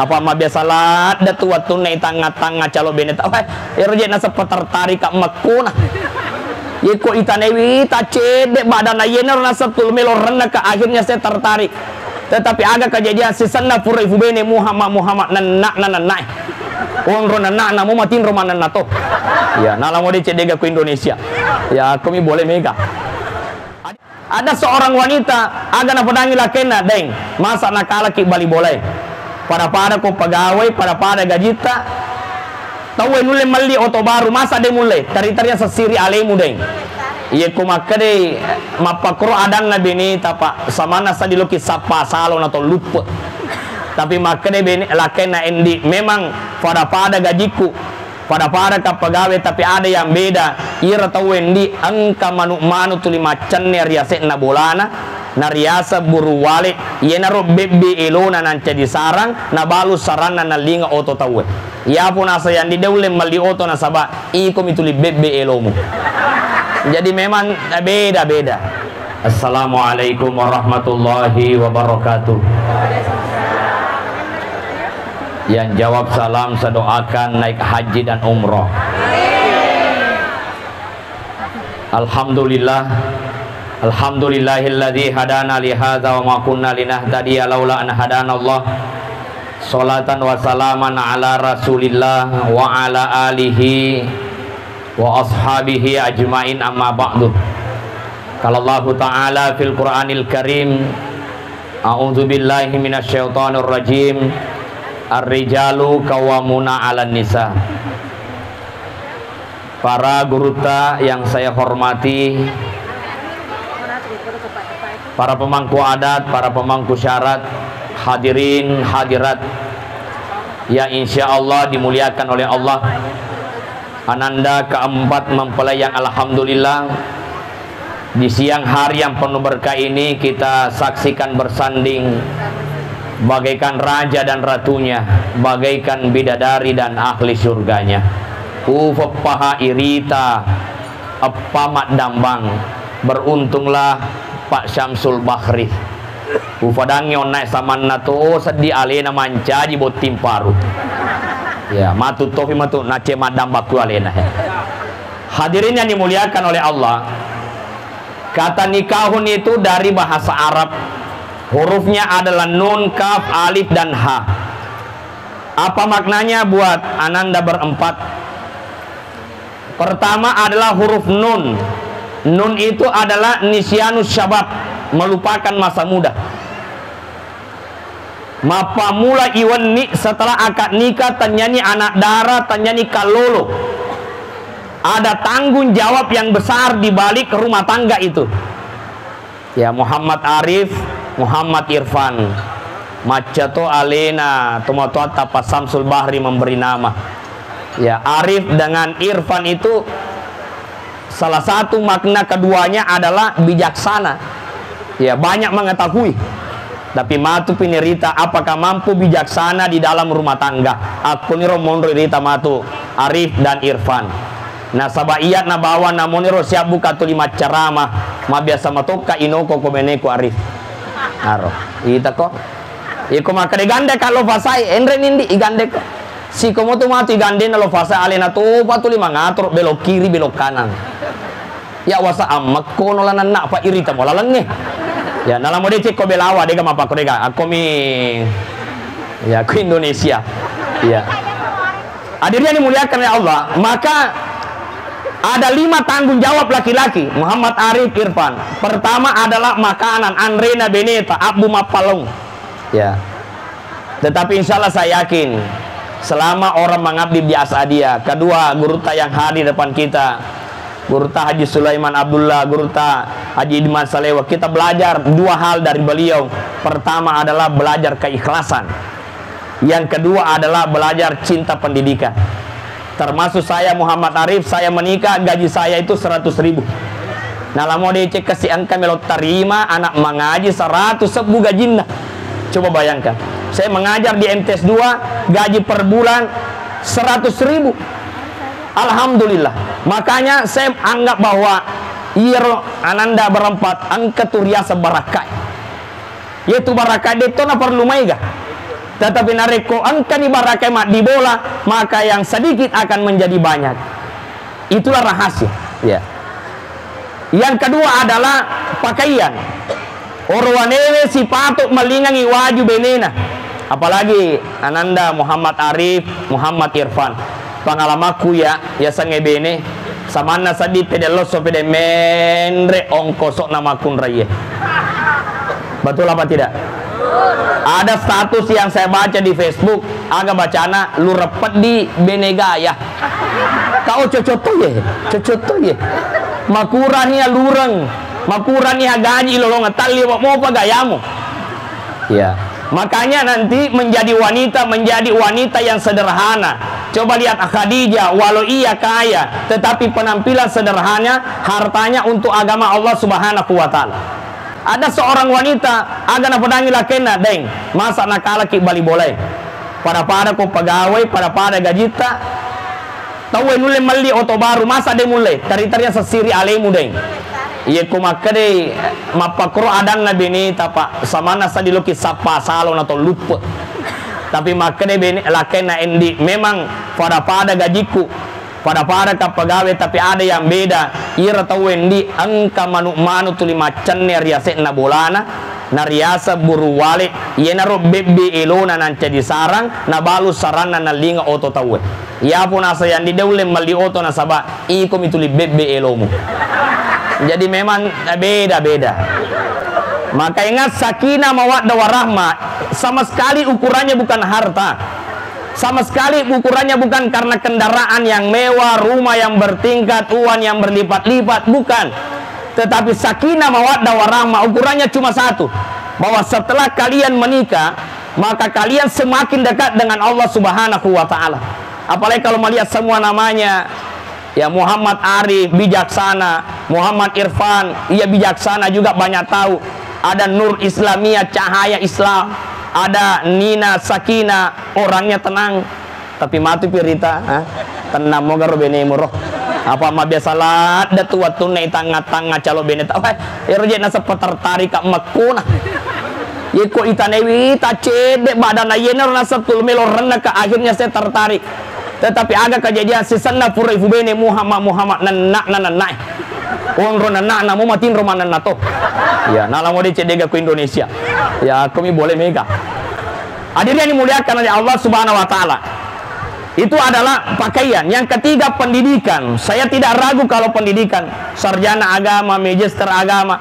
Apa mah biasa lat da tua tunai tangga-tangga calo benet wah irje na sepetertarik ka mekuna ye ko itanewi ta cede badan ayeuna na setul melo rendah ke akhirnya saya tertarik. Tetapi agak kejadian sisanna pura ibu bene Muhammad nanai uang rona namu matin romanan nato ya nala mau dicedega ke Indonesia ya kami boleh mega. Ada seorang wanita agak na pedangi lakena deng masa nakala ki bali boleh pada ko pegawai pada gajita tahu nule mali oto baru masa de mulai tari-tarian sesiri alemu deng iya ko makade mapakro adan na bini tapa samana sa diloki sapa salon atau lupa tapi makade bini lakena endi memang pada gajiku pada ka pegawai tapi ada yang beda ira tahu endi angka manu tuli macan riase na bolana na riasa buru wale iya naro bebe elona nan di sarang na balu sarana na linga oto tahu ya pun asa yang di deule mali oto na saba iko mituli bebe elomu jadi memang beda-beda. Assalamualaikum warahmatullahi wabarakatuh. Yang jawab salam saya doakan naik haji dan umroh. Alhamdulillah, alhamdulillahilladzi hadana li hadza wa ma kunna linahtadiya laula an hadanallah. Sholatan wa salaman ala Rasulillah wa ala alihi wa ashabihi ajmain amma ba'du. Kalau Allah Ta'ala fil Qur'anil Karim a'udzu billahi minasyaitonir rajim ar-rijalu qawwamuna 'alan nisa. Para guruta yang saya hormati, para pemangku adat, para pemangku syarat, hadirin hadirat yang insya Allah dimuliakan oleh Allah. Ananda keempat mempelai yang alhamdulillah di siang hari yang penuh berkah ini kita saksikan bersanding bagaikan raja dan ratunya, bagaikan bidadari dan ahli surganya. Ufapaha irita apamat dambang, beruntunglah Pak Syamsul Bahri. Ufadangi onai samanna to sedih alena manca di botim paru. Ya, matu tofi matu nace madam baku alena. Hadirin yang dimuliakan oleh Allah. Kata nikahun itu dari bahasa Arab. Hurufnya adalah nun, kaf, alif dan ha. Apa maknanya buat ananda berempat? Pertama adalah huruf nun. Nun itu adalah nisyanus syabab, melupakan masa muda. Mapa mula iwan ni setelah akad nikah tanyani anak darah tanyani kalolo. Ada tanggung jawab yang besar di balik rumah tangga itu. Ya Muhammad Arif, Muhammad Irfan. Macato alena tomato tapa Syamsul Bahri memberi nama. Ya Arif dengan Irfan itu salah satu makna keduanya adalah bijaksana. Ya banyak mengetahui. Tapi matu pinirita apakah mampu bijaksana di dalam rumah tangga. Aku niro monro rita matu Arif dan Irfan. Nah sabaiyat na bawa namoniro siap buka tu lima ceramah. Ma biasa matoka inoko komeneko Arif. Aro. Ita ko. Iko makade gande kalau fasai endre nindi igande ko. Si komo tu matu igande na lo fasai alena tu patu lima ngatur belok kiri belok kanan. Ya wasa amak ko nolanan na pa irita mo lalangnya. Ya dalam mode cek ko belawa dega mapa ko dega aku mi ya ke Indonesia ya hadirnya dimuliakan oleh Allah. Maka ada 5 tanggung jawab laki-laki Muhammad Arif Irfan. Pertama adalah makanan Andrena Beneta Abu Mapalong ya, tetapi insya Allah saya yakin selama orang mengabdi di Asadia. Kedua guruta yang hadir depan kita, Guruta Haji Sulaiman Abdullah, Guruta Haji Idman Salewa, kita belajar 2 hal dari beliau. Pertama adalah belajar keikhlasan. Yang kedua adalah belajar cinta pendidikan. Termasuk saya Muhammad Arif, saya menikah gaji saya itu 100.000. Nah lamo cek kasih angka melot terima anak mengaji 100 sebu gajinna. Coba bayangkan, saya mengajar di MTS 2 gaji per bulan 100.000. Alhamdulillah. Makanya saya anggap bahwa iro ananda berempat angka turiasa barakai. Yaitu barakai itu na perlu maiga. Tetapi nareko angkani barakemat di bola, maka yang sedikit akan menjadi banyak. Itulah rahasia. Ya. Yang kedua adalah pakaian. Orwanewe si patuk melingangi waju benena. Apalagi ananda Muhammad Arif, Muhammad Irfan. Pengalamanku ya sange bene. Samana sadi pedelo so pede mendre ongkosok nama kun raya. Betul apa tidak? Ada status yang saya baca di Facebook, agak bacana lu repet di benegaya. Kau cocoto ye. Makurania lureng, makurania gaji lo ngetali mau apa gayamu. Ya. Makanya nanti menjadi wanita yang sederhana. Coba lihat Khadijah, walau ia kaya, tetapi penampilan sederhana, hartanya untuk agama Allah Subhanahu wa taala. Ada seorang wanita agak pedangi lakena deng masa nakala ki bali boleh pada ko pegawai pada gajita tahu nule mali oto baru masa de mulai tari-tari sesiri alemu deng iya ko makade mapakro adan na bini tapa samana sa diloki sapa salon atau lupa tapi makade bini lakena endi memang pada gajiku pada ka pegawai tapi ada yang beda ira tahu endi angka manu tuli macan riase na bolana na riasa buru wale ye naro bebbe elona nan cedi sarang na balu sarana na linga oto tahu ya pun asa yang di deule mali oto na saba iko mituli bebbe elomu jadi memang beda maka ingat sakinah mawaddah warahmah sama sekali ukurannya bukan harta. Sama sekali ukurannya bukan karena kendaraan yang mewah, rumah yang bertingkat, uang yang berlipat-lipat, bukan. Tetapi sakinah mawaddah warahmah ukurannya cuma satu, bahwa setelah kalian menikah, maka kalian semakin dekat dengan Allah Subhanahu wa taala. Apalagi kalau melihat semua namanya, ya Muhammad Arif bijaksana, Muhammad Irfan, ia bijaksana juga banyak tahu. Ada Nur Islamiyah, cahaya Islam. Ada Nina Sakina, orangnya tenang tapi mati pirita tenang moga robene muro apa ma biasalah da tua tunai tanga-tanga calo bene ta roje na tertarik kak makuna ye ko itanewi ta cede badana yener na satul melo renna ka akhirnya saya tertarik tetapi agak kejadian sisanna pura ibu bene Muhammad nanai uang rona na mau matiin romana nato ya nala mau dicedega ke Indonesia ya kami boleh mega hadirin yang dimuliakan oleh Allah Subhanahu wa taala itu adalah pakaian. Yang ketiga pendidikan. Saya tidak ragu kalau pendidikan sarjana agama, magister agama,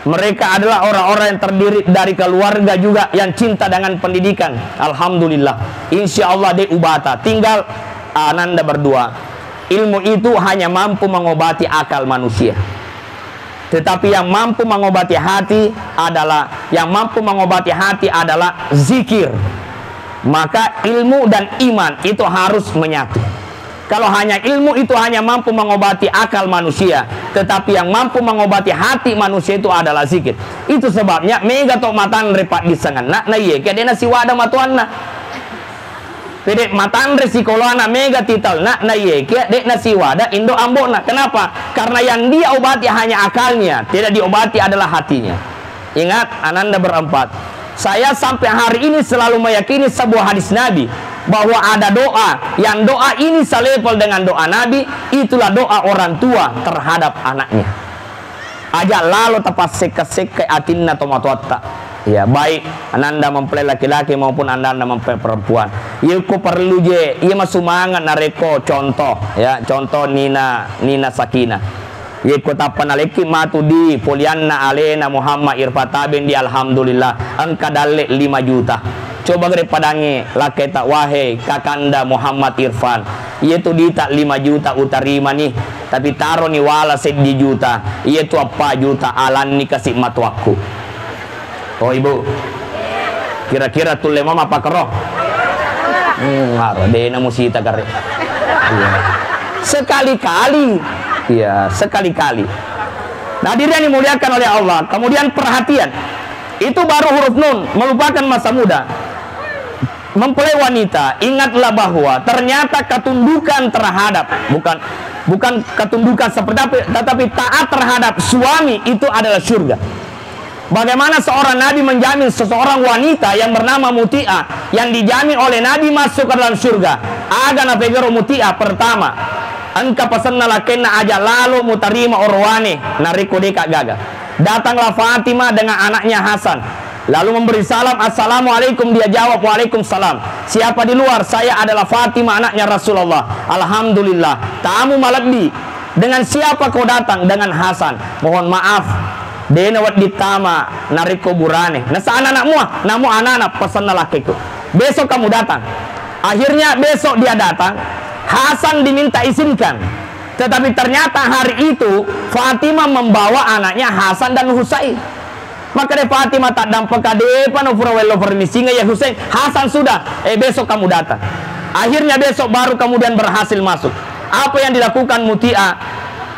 mereka adalah orang-orang yang terdiri dari keluarga juga yang cinta dengan pendidikan. Alhamdulillah insya Allah de ubata tinggal ananda berdua. Ilmu itu hanya mampu mengobati akal manusia, tetapi yang mampu mengobati hati adalah zikir. Maka ilmu dan iman itu harus menyatu. Kalau hanya ilmu itu hanya mampu mengobati akal manusia, tetapi yang mampu mengobati hati manusia itu adalah zikir. Itu sebabnya mega tok matan repat disengan na ye kedena si wada matuanna. Pede matan resikoloana mega tital na ye dek na si wada indo ambona. Kenapa? Karena yang dia obati hanya akalnya, tidak diobati adalah hatinya. Ingat ananda berempat. Saya sampai hari ini selalu meyakini sebuah hadis Nabi bahwa ada doa yang doa ini selevel dengan doa Nabi, itulah doa orang tua terhadap anaknya. Ajak lalu tepat seke atinna tomatotta. Ya baik ananda mempelai laki-laki maupun ananda mempelai perempuan. Iku perlu je, ia masumangan nareko contoh ya, contoh Nina Sakina. Ye kota panaleki matu di polianna alena Muhammad Irfatabin di alhamdulillah angka dalek 5 juta. Coba gere padangi laketa wahe kakanda Muhammad Irfan. Ye tu dita 5 juta utarima nih, tapi taro ni wala 10 juta. Ye tu apa juta alan ni kasih matuaku. Oh ibu, kira-kira tu lemam apa keroh? Ngaro dena musita kare. Sekali-kali. Ya, sekali-kali. Nah, diri yang dimuliakan oleh Allah. Kemudian perhatian. Itu baru huruf nun, melupakan masa muda. Mempelai wanita, ingatlah bahwa ternyata ketundukan terhadap bukan ketundukan seperti apa, tetapi taat terhadap suami itu adalah surga. Bagaimana seorang Nabi menjamin seseorang wanita yang bernama Muti'ah, yang dijamin oleh Nabi masuk ke dalam surga. Aga na pegero Muti'ah pertama. Engka pesanna lakenna aja lalu mutarima orwane nariko deka gaga. Datanglah Fatimah dengan anaknya Hasan. Lalu memberi salam, assalamualaikum, dia jawab waalaikumsalam. Siapa di luar? Saya adalah Fatimah anaknya Rasulullah. Alhamdulillah. Tamu malabdi. Dengan siapa kau datang? Dengan Hasan. Mohon maaf, denawat ditama nariko burane. Nasa anak-anakmu, namu anak-anak pesan lakiku. Besok kamu datang. Akhirnya besok dia datang. Hasan diminta izinkan. Tetapi ternyata hari itu Fatimah membawa anaknya Hasan dan Husain. Maka dia Fatimah tak dampak kadepan ufurawello permisinga ya Husain. Hasan sudah. Besok kamu datang. Akhirnya besok baru kemudian berhasil masuk. Apa yang dilakukan Muti'ah?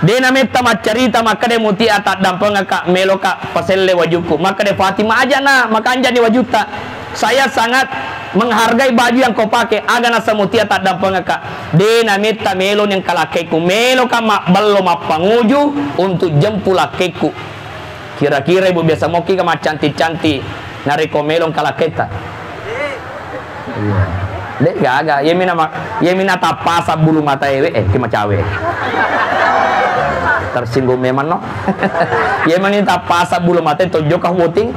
Dena meta macarita maka dia Muti'ah tak dampang kak melo kak paselle wajuku. Maka dia Fatimah aja na maka anjani wajuta. Saya sangat menghargai baju yang kau pakai. Aga nasa Muti'ah tak dampang kak. Dena meta melon yang kalakeku melo kak belum mapanguju untuk jempul lakeku. Kira-kira ibu biasa moki kak cantik-cantik nariko melon kalaketa. Iya. Dek gaga, yemina tapasa bulu mata ewe, kima cawe. Tersinggung memang no. Yemina tapasa bulu mata tojok kah voting.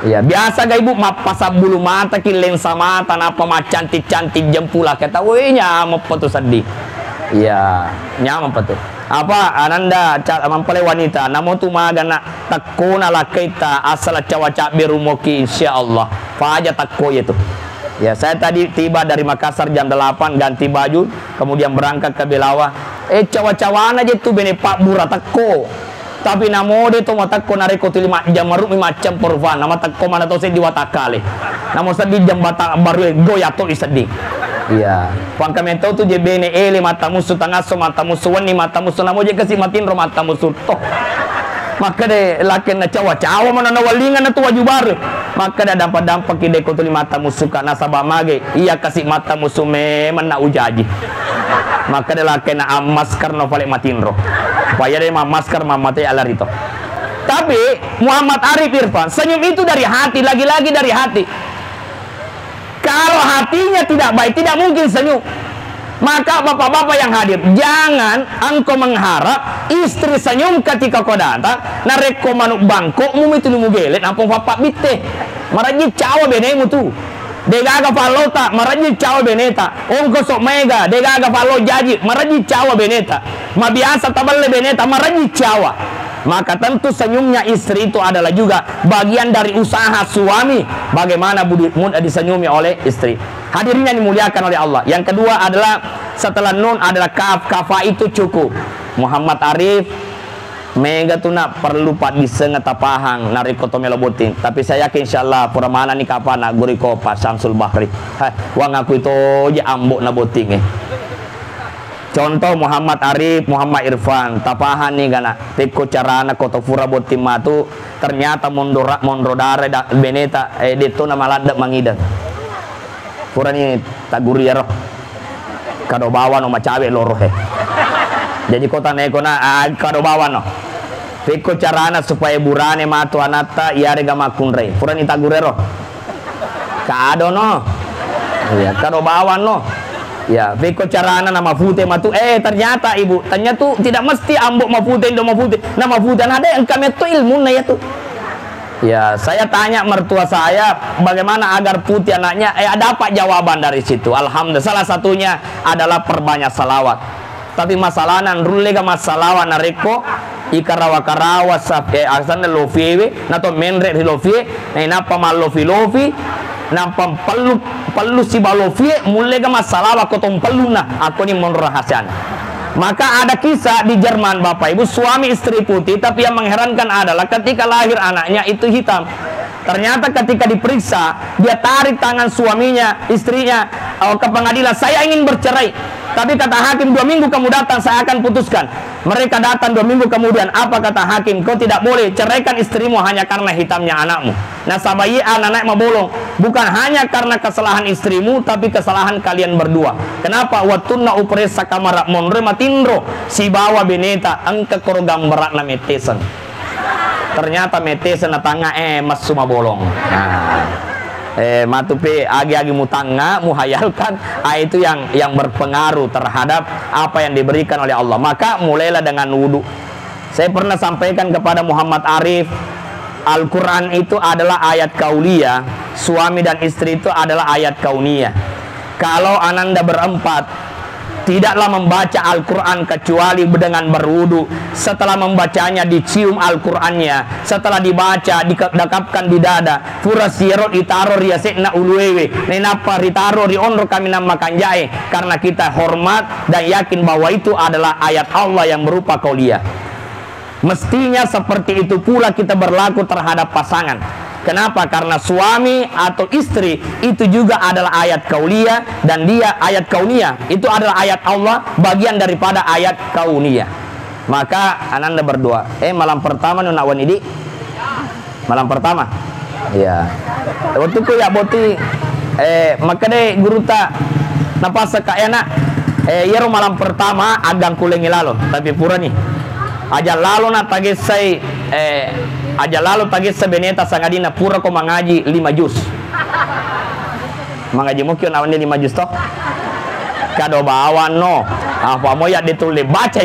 Ya biasa ga ibu mapasa bulu mata ki lensa mata napa cantik-cantik jempula kata, weh nyamap petu sedih. Iya, nyamap petu. Apa ananda mampale wanita namo tu magana takuna lakaita asal cawaca berumoki insyaallah. Faja takko itu. Ya, saya tadi tiba dari Makassar jam 8, ganti baju, kemudian berangkat ke Belawa. Cawa-cawaan aja tuh bene Pak Bura takko. Tapi namo de to matakko nareko tu 5 jam maru macam porvan. Nama takko mana to saya diwatakale. Namo sedih jam bata baru goyato isedih. Iya. Pangkamento tu je bene ele mata musuh tangaso mata musuh wani mata musuh namo je kasih matin ro mata musuh toh. Maka de laken na cawa-cawa mana na walingan na tu waju baru. Maka dah dampak-dampak ide ko tuli mata musuh ka nasabah mage. Iya kasih mata musuh memang na ujaji. Maka dah laken na masker no pale matinro. Supaya dia masker mamate alarito. Tapi Muhammad Arif Irfan senyum itu dari hati, lagi-lagi dari hati. Kalau hatinya tidak baik, tidak mungkin senyum. Maka bapak-bapak yang hadir, jangan engkau mengharap istri senyum ketika kau datang. Nareko manuk bangkok mu itu mu gelet ampun bapak bitte. Maraji cawa benemu tu. Degaga falota maraji cawa beneta. Ongko sok mega degaga falo jaji maraji cawa beneta. Ma biasa taballe beneta maraji cawa. Maka tentu senyumnya istri itu adalah juga bagian dari usaha suami bagaimana mudah disenyumi oleh istri. Hadirin yang dimuliakan oleh Allah. Yang kedua adalah setelah nun adalah kaf. Kafa itu cukup. Muhammad Arif mega tu nak perlu pak disengat tapahang nariko to melobotin. Tapi saya yakin insyaallah pura mana ni kapan nak guriko Pak Samsul Bahri. Wang aku itu je ambok na boting Contoh Muhammad Arif, Muhammad Irfan, tapahan nih gana. Teko carana koto fura botim matu ternyata mondrodare beneta deto nama ladak mangidan. Pura ni taguri ya roh. Kado bawa no macawe loro he. Jadi kota neko na kado bawa no. Teko carana supaya burane matu anata iare gama kunre. Pura ni taguri roh. Kado no. Ya kado bawa no. Ya, beko carana nama fute matu ternyata ibu, ternyata tuh tidak mesti ambok mafute ndo mafute. Nama fute ada yang kami tuh ilmu na ya tuh. Ya, saya tanya mertua saya bagaimana agar putih anaknya ada apa jawaban dari situ. Alhamdulillah salah satunya adalah perbanyak salawat. Tapi masalahnya rulega masalawat nareko ikarawa-karawa sape asan lofiwe nato menre lofi napa mal lofi nampam perlu si balofie mulai ke masalah aku tompeluna aku ni mon rahasian. Maka ada kisah di Jerman bapak ibu suami istri putih tapi yang mengherankan adalah ketika lahir anaknya itu hitam. Ternyata ketika diperiksa dia tarik tangan suaminya istrinya ke pengadilan, saya ingin bercerai. Tapi kata hakim 2 minggu kamu datang saya akan putuskan. Mereka datang 2 minggu kemudian, apa kata hakim? Kau tidak boleh ceraikan istrimu hanya karena hitamnya anakmu. Nah sabayi anak mabolong, bukan hanya karena kesalahan istrimu tapi kesalahan kalian berdua. Kenapa? Watunna upresa kamara monre matindro si bawa beneta engke korogam berat na metesan. ternyata mete senatanga mas suma bolong. Nah, matupe agi-agi mutanga muhayalkan, itu yang berpengaruh terhadap apa yang diberikan oleh Allah. Maka mulailah dengan wudu. Saya pernah sampaikan kepada Muhammad Arif, Al-Quran itu adalah ayat kauliyah, suami dan istri itu adalah ayat kauniyah. Kalau ananda berempat tidaklah membaca Al-Quran kecuali dengan berwudu. Setelah membacanya dicium Al-Qurannya, setelah dibaca didekapkan di dada, pura sirot itaro riasekna uluwewe nenapa ritaro rionro kami namakan jae, karena kita hormat dan yakin bahwa itu adalah ayat Allah yang berupa qauliyah. Mestinya seperti itu pula kita berlaku terhadap pasangan. Kenapa? Karena suami atau istri itu juga adalah ayat kauliyah, dan dia ayat kauniyah itu adalah ayat Allah, bagian daripada ayat kauniyah. Maka ananda berdoa. Malam pertama nuna wanidi. Malam pertama. Ya. Waktu ku ya boti maka deh guru tak napasa ka enak. Yero malam pertama agang kulengi lalo, tapi pura nih. Aja lalu na tagesai aja lalu tagis sebeneta sangadina pura ko mangaji 5 juz. Mangaji mo kyo nawan 5 juz toh. Kado bawan no. Apa mo ya ditulih baca.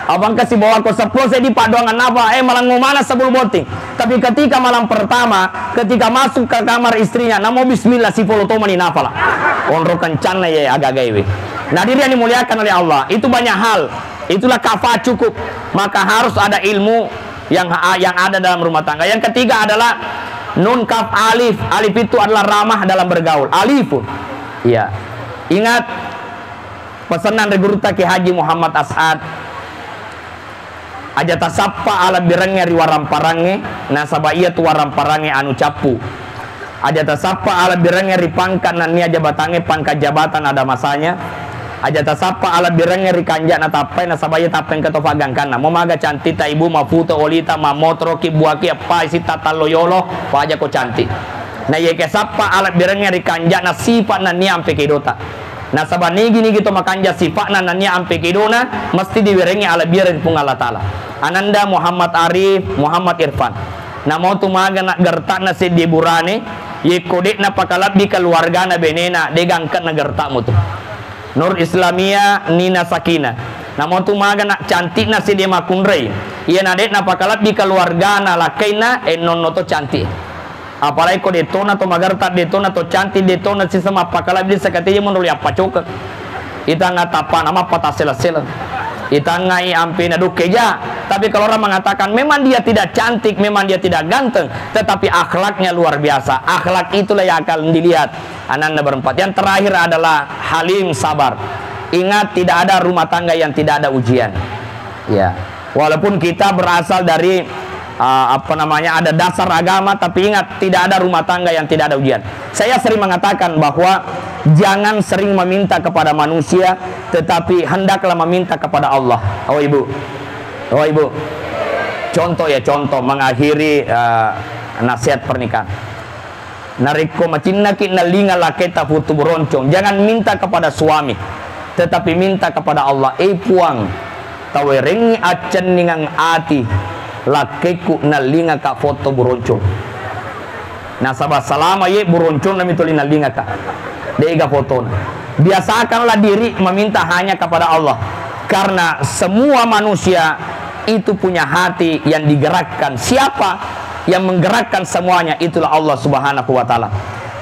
Abang kasih bawa ko 10 saya di paduangan apa? Malang ngumana sebelum boting. Tapi ketika malam pertama, ketika masuk ke kamar istrinya, namo bismillah si polo to mani nafala. Onro kencana ya agak gaiwe. Nah, diri yang dimuliakan oleh Allah, itu banyak hal. Itulah kafah cukup. Maka harus ada ilmu yang ada dalam rumah tangga. Yang ketiga adalah nun kaf alif. Alif itu adalah ramah dalam bergaul. Alifun. Iya. Ingat pesanan dari guru Ki Haji Muhammad As'ad. Aja tasappa ala birenge riwaram parange nasaba iya tu waram parange anu capu. Aja tasappa ala birenge ripangkat nani aja batange pangkat jabatan ada masanya. Aja tasapa ala birenge rikanja na tapai na sabaya tapen ka tofagang kana mo maga cantita ibu maputo olita mamotro ki buaki apa isi tata loyolo pa aja ko cantik na ye ke sapa ala birenge rikanja na sifat na ni ampe kedota na sabani gini gitu makanja sifat na ni ampe kedona mesti diwirengi ala bireng pung Allah taala. Ananda Muhammad Arif Muhammad Irfan na mo tumaga na gertak na si diburane ye kodek na pakalab di keluarga na benena degangkat na gertak mo tu Nur Islamia Nina Sakina. Namun tu maga nak cantik na si dia makunrei. Ia nadet na pakalat di keluarga na lakaina non noto cantik. Apalagi ko detona to magar tak detona to cantik detona si sama pakalat di sakati menurut apa cok. Ita ngatapa nama patah sela-sela. Ita ngai ampe na dukeja. Tapi kalau orang mengatakan memang dia tidak cantik, memang dia tidak ganteng, tetapi akhlaknya luar biasa. Akhlak itulah yang akan dilihat. Ananda berempat. Yang terakhir adalah halim sabar. Ingat, tidak ada rumah tangga yang tidak ada ujian. Ya, walaupun kita berasal dari ada dasar agama, tapi ingat tidak ada rumah tangga yang tidak ada ujian. Saya sering mengatakan bahwa jangan sering meminta kepada manusia, tetapi hendaklah meminta kepada Allah. Oh ibu, contoh mengakhiri nasihat pernikahan. Nariko macinaki nalinga laketa putu beroncong. Jangan minta kepada suami, tetapi minta kepada Allah. Puang tawerengi acan ningang ati lakeku nalinga ka foto beroncong. Nah sabah salama ye beroncong nami tuli nalinga ka dega foto. Biasakanlah diri meminta hanya kepada Allah, karena semua manusia itu punya hati yang digerakkan. Siapa yang menggerakkan semuanya? Itulah Allah Subhanahu wa taala.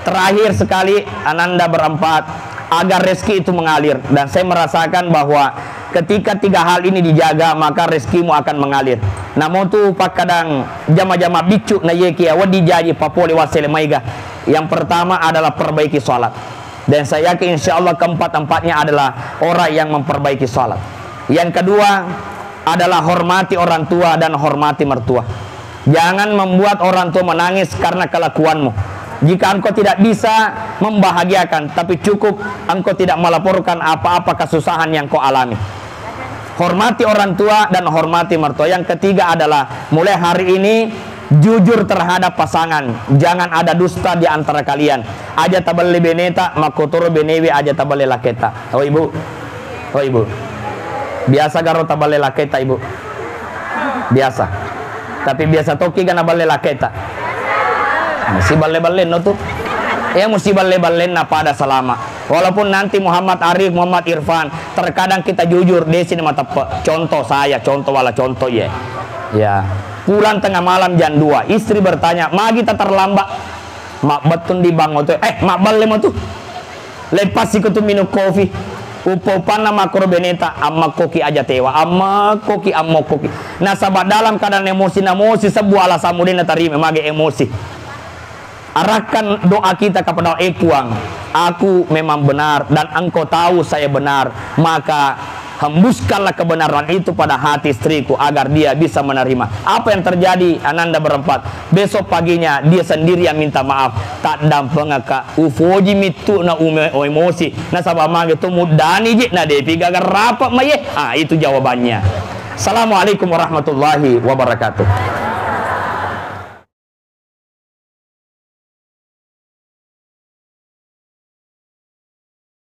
Terakhir sekali, ananda berempat, agar rezeki itu mengalir. Dan saya merasakan bahwa ketika 3 hal ini dijaga, maka rezekimu akan mengalir. Namun tu pakadang jama-jama bicu na yeki wadi jadi papole wasele maiga. Yang pertama adalah perbaiki salat. Dan saya yakin insyaallah keempat-empatnya adalah orang yang memperbaiki salat. Yang kedua adalah hormati orang tua dan hormati mertua. Jangan membuat orang tua menangis karena kelakuanmu. Jika engkau tidak bisa membahagiakan, tapi cukup engkau tidak melaporkan apa-apa kesusahan yang kau alami. Hormati orang tua dan hormati mertua. Yang ketiga adalah mulai hari ini jujur terhadap pasangan. Jangan ada dusta di antara kalian. Aja tabale beneta makotoro benewi aja tabale laketa. Oh ibu, biasa garo tabale laketa ibu. Biasa. Tapi biasa toki kan balle laketa. Mesti balle-ballen no tuh. Ya mesti balle-ballen na pada selama. Walaupun nanti Muhammad Arif, Muhammad Irfan, terkadang kita jujur di sini mata contoh saya, contoh ya. Ya. Pulang tengah malam jam 2, istri bertanya, "Magi kita terlambat." Mak betun di bangun tuh. Mak balle mo tuh. Lepas sih tu minum kopi. Upopan nama korbeneta amma koki aja tewa amma koki. Nah sahabat dalam keadaan emosi sebuah alasan mudah terima mage emosi. Arahkan doa kita kepada Ekuang. Aku memang benar dan engkau tahu saya benar, maka hembuskanlah kebenaran itu pada hati istriku agar dia bisa menerima. Apa yang terjadi Ananda berempat? Besok paginya dia sendiri yang minta maaf. Tak dampeng ka ufoji mitu na emosi. Na sabab mage tu mudani je na depi gagar rapat maye. Itu jawabannya. Assalamualaikum warahmatullahi wabarakatuh.